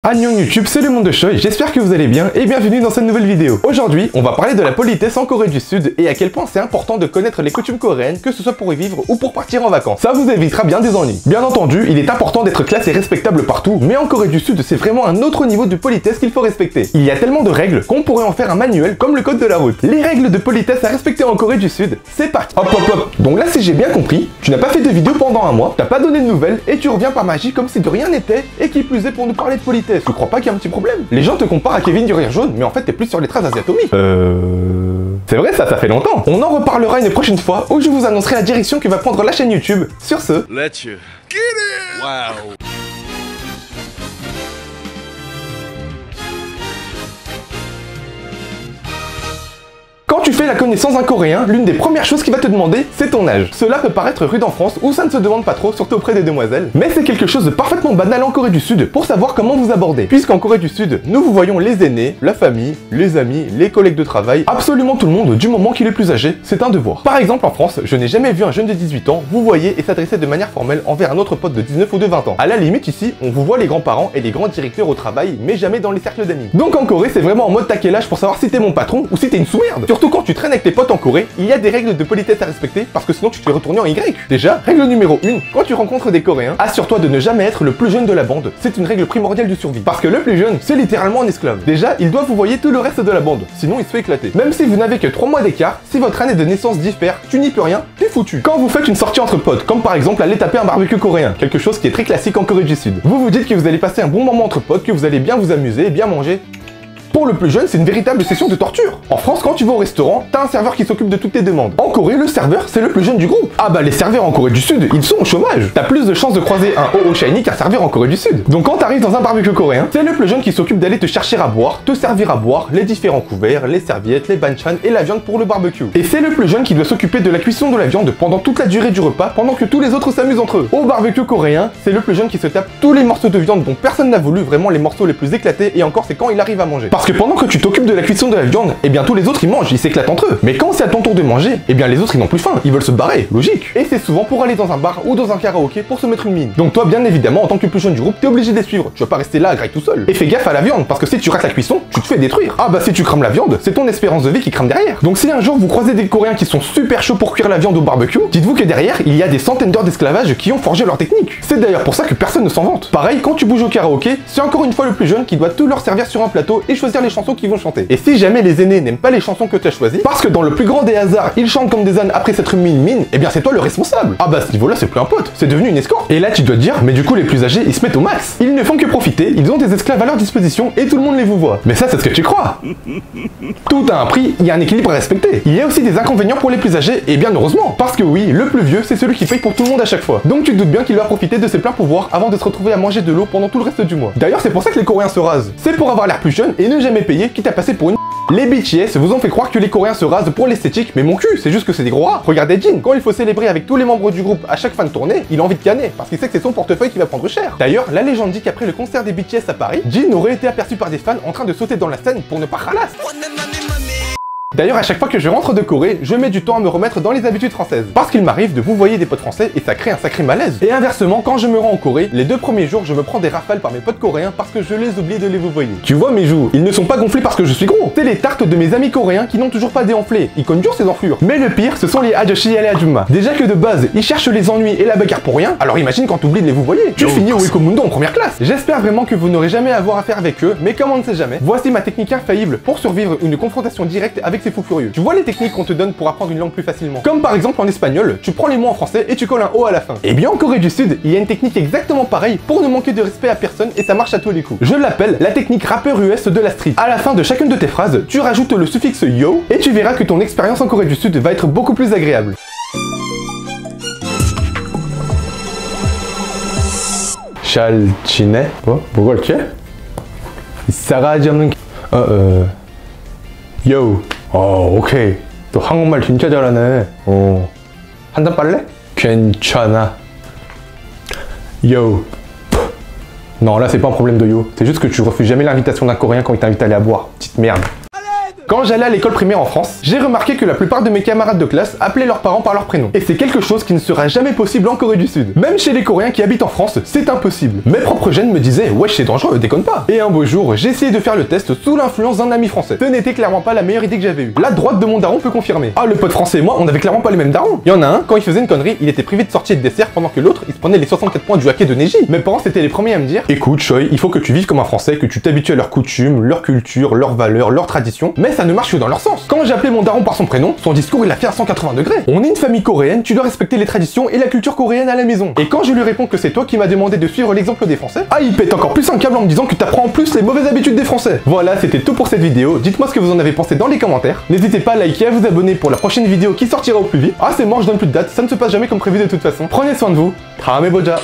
Annyeong YouTube, c'est le monde de Choi, j'espère que vous allez bien et bienvenue dans cette nouvelle vidéo. Aujourd'hui, on va parler de la politesse en Corée du Sud et à quel point c'est important de connaître les coutumes coréennes, que ce soit pour y vivre ou pour partir en vacances. Ça vous évitera bien des ennuis. Bien entendu, il est important d'être classe et respectable partout, mais en Corée du Sud, c'est vraiment un autre niveau de politesse qu'il faut respecter. Il y a tellement de règles qu'on pourrait en faire un manuel comme le code de la route. Les règles de politesse à respecter en Corée du Sud, c'est parti. Hop hop hop. Donc là, si j'ai bien compris, tu n'as pas fait de vidéo pendant un mois, t'as pas donné de nouvelles et tu reviens par magie comme si de rien n'était et qui plus est pour nous parler de politesse. Tu crois pas qu'il y a un petit problème? Les gens te comparent à Kevin du Rire Jaune, mais en fait t'es plus sur les traces d'Asiatomi. C'est vrai, ça fait longtemps. On en reparlera une prochaine fois où je vous annoncerai la direction que va prendre la chaîne YouTube. Sur ce, Let's you get it. Wow. quand tu fais la connaissance d'un Coréen, l'une des premières choses qu'il va te demander, c'est ton âge. Cela peut paraître rude en France, où ça ne se demande pas trop, surtout auprès des demoiselles, mais c'est quelque chose de parfaitement banal en Corée du Sud pour savoir comment vous aborder. Puisqu'en Corée du Sud, nous vous voyons les aînés, la famille, les amis, les collègues de travail, absolument tout le monde du moment qu'il est plus âgé, c'est un devoir. Par exemple en France, je n'ai jamais vu un jeune de 18 ans vous voyez et s'adresser de manière formelle envers un autre pote de 19 ou de 20 ans. À la limite ici, on vous voit les grands-parents et les grands directeurs au travail, mais jamais dans les cercles d'amis. Donc en Corée, c'est vraiment en mode t'as quel âge pour savoir si t'es mon patron ou si t'es une sous-merde. Surtout quand tu traînes avec tes potes en Corée, il y a des règles de politesse à respecter parce que sinon tu te fais retourner en Y. Déjà, règle numéro 1, quand tu rencontres des Coréens, assure-toi de ne jamais être le plus jeune de la bande. C'est une règle primordiale du survie. Parce que le plus jeune, c'est littéralement un esclave. Déjà, il doit vous voyer tout le reste de la bande, sinon il se fait éclater. Même si vous n'avez que 3 mois d'écart, si votre année de naissance diffère, tu n'y peux rien, t'es foutu. Quand vous faites une sortie entre potes, comme par exemple aller taper un barbecue coréen, quelque chose qui est très classique en Corée du Sud, vous vous dites que vous allez passer un bon moment entre potes, que vous allez bien vous amuser et bien manger. Pour le plus jeune, c'est une véritable session de torture. En France, quand tu vas au restaurant, t'as un serveur qui s'occupe de toutes tes demandes. En Corée, le serveur, c'est le plus jeune du groupe. Ah bah les serveurs en Corée du Sud, ils sont au chômage. T'as plus de chances de croiser un OO shiny qu'un serveur en Corée du Sud. Donc quand t'arrives dans un barbecue coréen, c'est le plus jeune qui s'occupe d'aller te chercher à boire, te servir à boire, les différents couverts, les serviettes, les banchan et la viande pour le barbecue. Et c'est le plus jeune qui doit s'occuper de la cuisson de la viande pendant toute la durée du repas, pendant que tous les autres s'amusent entre eux. Au barbecue coréen, c'est le plus jeune qui se tape tous les morceaux de viande dont personne n'a voulu, vraiment les morceaux les plus éclatés, et encore c'est quand il arrive à manger. Parce que pendant que tu t'occupes de la cuisson de la viande, et bien tous les autres ils mangent, ils s'éclatent entre eux. Mais quand c'est à ton tour de manger, et bien les autres ils n'ont plus faim, ils veulent se barrer, logique. Et c'est souvent pour aller dans un bar ou dans un karaoké pour se mettre une mine. Donc toi bien évidemment en tant que plus jeune du groupe, t'es obligé de les suivre, tu vas pas rester là à grailler tout seul. Et fais gaffe à la viande, parce que si tu rates la cuisson, tu te fais détruire. Ah bah si tu crames la viande, c'est ton espérance de vie qui crame derrière. Donc si un jour vous croisez des Coréens qui sont super chauds pour cuire la viande au barbecue, dites-vous que derrière il y a des centaines d'heures d'esclavage qui ont forgé leur technique. C'est d'ailleurs pour ça que personne ne s'en vante. Pareil, quand tu bouges au karaoké, c'est encore une fois le plus jeune qui doit tout leur servir sur un plateau et choisir les chansons qu'ils vont chanter. Et si jamais les aînés n'aiment pas les chansons que tu as choisies, parce que dans le plus grand des hasards, ils chantent comme des ânes après s'être mis une mine, et bien c'est toi le responsable. Ah bah à ce niveau-là, c'est plus un pote, c'est devenu une escorte. Et là tu dois te dire, mais du coup les plus âgés, ils se mettent au max. Ils ne font que profiter, ils ont des esclaves à leur disposition et tout le monde les vous voit. Mais ça c'est ce que tu crois. Tout a un prix, il y a un équilibre à respecter. Il y a aussi des inconvénients pour les plus âgés, et bien heureusement. Parce que oui, le plus vieux, c'est celui qui paye pour tout le monde à chaque fois. Donc tu te doutes bien qu'il va profiter de ses pleins pouvoirs avant de se retrouver à manger de l'eau pendant tout le reste du mois. D'ailleurs c'est pour ça que les Coréens se rasent. C'est pour avoir l'air plus jeune et ne jamais payer, quitte à passer pour une... Les BTS vous ont fait croire que les Coréens se rasent pour l'esthétique, mais mon cul, c'est juste que c'est des gros rats. Regardez Jin, quand il faut célébrer avec tous les membres du groupe à chaque fin de tournée, il a envie de canner, parce qu'il sait que c'est son portefeuille qui va prendre cher. D'ailleurs, la légende dit qu'après le concert des BTS à Paris, Jin aurait été aperçu par des fans en train de sauter dans la scène pour ne pas ralasse. D'ailleurs, à chaque fois que je rentre de Corée, je mets du temps à me remettre dans les habitudes françaises. Parce qu'il m'arrive de vous voyer des potes français et ça crée un sacré malaise. Et inversement, quand je me rends en Corée, les 2 premiers jours, je me prends des rafales par mes potes coréens parce que je les oublie de les vous voyer. Tu vois mes joues, ils ne sont pas gonflés parce que je suis gros. C'est les tartes de mes amis coréens qui n'ont toujours pas déenflé. Ils connaissent dur ces enflures. Mais le pire, ce sont les ajoshi et les ajumma. Déjà que de base, ils cherchent les ennuis et la bagarre pour rien, alors imagine quand t'oublies de les vous voyer. Tu finis au Ecomundo en première classe. J'espère vraiment que vous n'aurez jamais à avoir affaire avec eux, mais comme on ne sait jamais, voici ma technique infaillible pour survivre une confrontation directe avec ces fous furieux. Tu vois les techniques qu'on te donne pour apprendre une langue plus facilement. Comme par exemple en espagnol, tu prends les mots en français et tu colles un O à la fin. Et bien en Corée du Sud, il y a une technique exactement pareille pour ne manquer de respect à personne et ça marche à tous les coups. Je l'appelle la technique rappeur US de la street. À la fin de chacune de tes phrases, tu rajoutes le suffixe yo et tu verras que ton expérience en Corée du Sud va être beaucoup plus agréable. 잘 지내? 뭐가 이렇게? 싸가지 없는 Yo. 오케이. 너 한국말 진짜 잘하네. 한 잔 빨래? 괜찮아. Yo. Non, là c'est pas un problème de yo. C'est juste que tu refuses jamais l'invitation d'un Coréen quand il t'invite à aller à boire. Petite merde. Quand j'allais à l'école primaire en France, j'ai remarqué que la plupart de mes camarades de classe appelaient leurs parents par leur prénom. Et c'est quelque chose qui ne sera jamais possible en Corée du Sud. Même chez les Coréens qui habitent en France, c'est impossible. Mes propres gènes me disaient, wesh c'est dangereux, déconne pas. Et un beau jour, j'ai essayé de faire le test sous l'influence d'un ami français. Ce n'était clairement pas la meilleure idée que j'avais eue. La droite de mon daron peut confirmer. Ah, le pote français et moi, on avait clairement pas les mêmes darons. Il y en a un, quand il faisait une connerie, il était privé de sortie et de dessert pendant que l'autre, il se prenait les 64 points du hacké de Neji. Mes parents c'était les premiers à me dire, écoute Choi, il faut que tu vives comme un français, que tu t'habitues à leurs coutumes, leur culture, leurs valeurs, leurs traditions, mais ça ne marche que dans leur sens. Quand j'ai appelé mon daron par son prénom, son discours il a fait à 180 degrés. On est une famille coréenne, tu dois respecter les traditions et la culture coréenne à la maison. Et quand je lui réponds que c'est toi qui m'as demandé de suivre l'exemple des Français, ah il pète encore plus un câble en me disant que t'apprends en plus les mauvaises habitudes des Français. Voilà, c'était tout pour cette vidéo. Dites-moi ce que vous en avez pensé dans les commentaires. N'hésitez pas à liker et à vous abonner pour la prochaine vidéo qui sortira au plus vite. Ah c'est mort, je donne plus de date, ça ne se passe jamais comme prévu de toute façon. Prenez soin de vous. 다음에 보자.